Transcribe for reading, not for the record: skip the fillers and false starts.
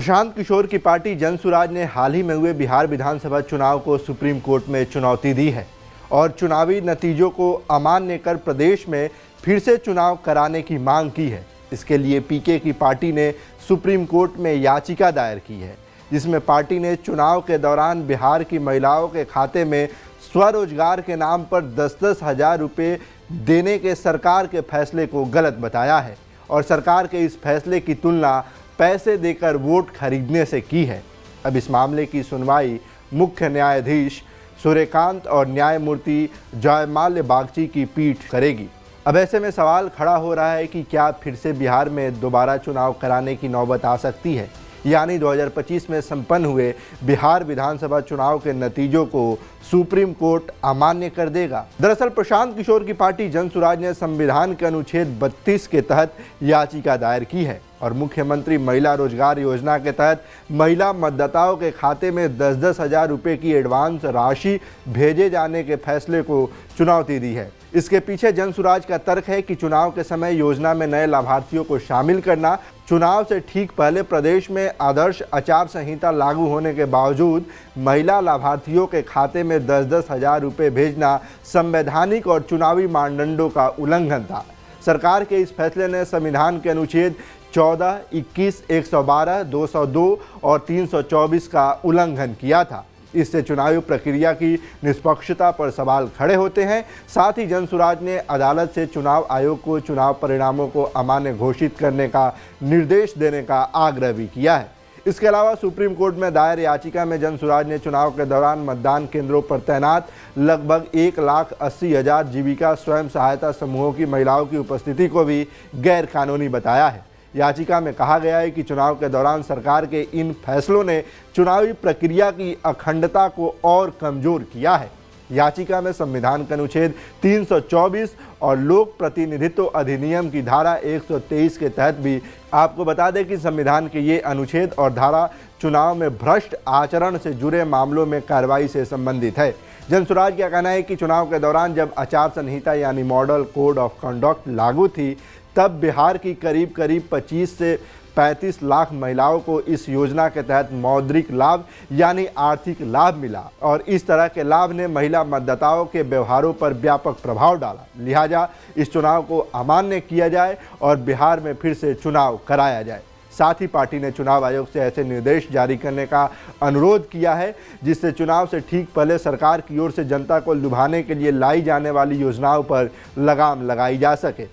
प्रशांत किशोर की पार्टी जनसुराज ने हाल ही में हुए बिहार विधानसभा चुनाव को सुप्रीम कोर्ट में चुनौती दी है और चुनावी नतीजों को अमान्य कर प्रदेश में फिर से चुनाव कराने की मांग की है। इसके लिए पीके की पार्टी ने सुप्रीम कोर्ट में याचिका दायर की है, जिसमें पार्टी ने चुनाव के दौरान बिहार की महिलाओं के खाते में स्वरोजगार के नाम पर 10-10 हज़ार रुपये देने के सरकार के फैसले को गलत बताया है और सरकार के इस फैसले की तुलना पैसे देकर वोट खरीदने से की है। अब इस मामले की सुनवाई मुख्य न्यायाधीश सूर्यकांत और न्यायमूर्ति जयमाल्य बागची की पीठ करेगी। अब ऐसे में सवाल खड़ा हो रहा है कि क्या फिर से बिहार में दोबारा चुनाव कराने की नौबत आ सकती है, यानी 2025 में संपन्न हुए बिहार विधानसभा चुनाव के नतीजों को सुप्रीम कोर्ट अमान्य कर देगा। दरअसल प्रशांत किशोर की पार्टी जनसुराज ने संविधान के अनुच्छेद 32 के तहत याचिका दायर की है और मुख्यमंत्री महिला रोजगार योजना के तहत महिला मतदाताओं के खाते में 10-10 हज़ार रुपये की एडवांस राशि भेजे जाने के फैसले को चुनौती दी है। इसके पीछे जनसुराज का तर्क है कि चुनाव के समय योजना में नए लाभार्थियों को शामिल करना, चुनाव से ठीक पहले प्रदेश में आदर्श आचार संहिता लागू होने के बावजूद महिला लाभार्थियों के खाते में 10-10 हज़ार रुपये भेजना संवैधानिक और चुनावी मानदंडों का उल्लंघन था। सरकार के इस फैसले ने संविधान के अनुच्छेद 14, 21, 112, 202 और 324 का उल्लंघन किया था। इससे चुनावी प्रक्रिया की निष्पक्षता पर सवाल खड़े होते हैं। साथ ही जनसुराज ने अदालत से चुनाव आयोग को चुनाव परिणामों को अमान्य घोषित करने का निर्देश देने का आग्रह भी किया है। इसके अलावा सुप्रीम कोर्ट में दायर याचिका में जनसुराज ने चुनाव के दौरान मतदान केंद्रों पर तैनात लगभग 1,80,000 जीविका स्वयं सहायता समूहों की महिलाओं की उपस्थिति को भी गैर कानूनी बताया है। याचिका में कहा गया है कि चुनाव के दौरान सरकार के इन फैसलों ने चुनावी प्रक्रिया की अखंडता को और कमजोर किया है। याचिका में संविधान के अनुच्छेद 324 और लोक प्रतिनिधित्व अधिनियम की धारा 123 के तहत भी आपको बता दें कि संविधान के ये अनुच्छेद और धारा चुनाव में भ्रष्ट आचरण से जुड़े मामलों में कार्रवाई से संबंधित है। जनसुराज का कहना है कि चुनाव के दौरान जब आचार संहिता यानी मॉडल कोड ऑफ कंडक्ट लागू थी, तब बिहार की करीब 25 से 35 लाख महिलाओं को इस योजना के तहत मौद्रिक लाभ यानी आर्थिक लाभ मिला और इस तरह के लाभ ने महिला मतदाताओं के व्यवहारों पर व्यापक प्रभाव डाला। लिहाजा इस चुनाव को अमान्य किया जाए और बिहार में फिर से चुनाव कराया जाए। साथ ही पार्टी ने चुनाव आयोग से ऐसे निर्देश जारी करने का अनुरोध किया है, जिससे चुनाव से ठीक पहले सरकार की ओर से जनता को लुभाने के लिए लाई जाने वाली योजनाओं पर लगाम लगाई जा सके।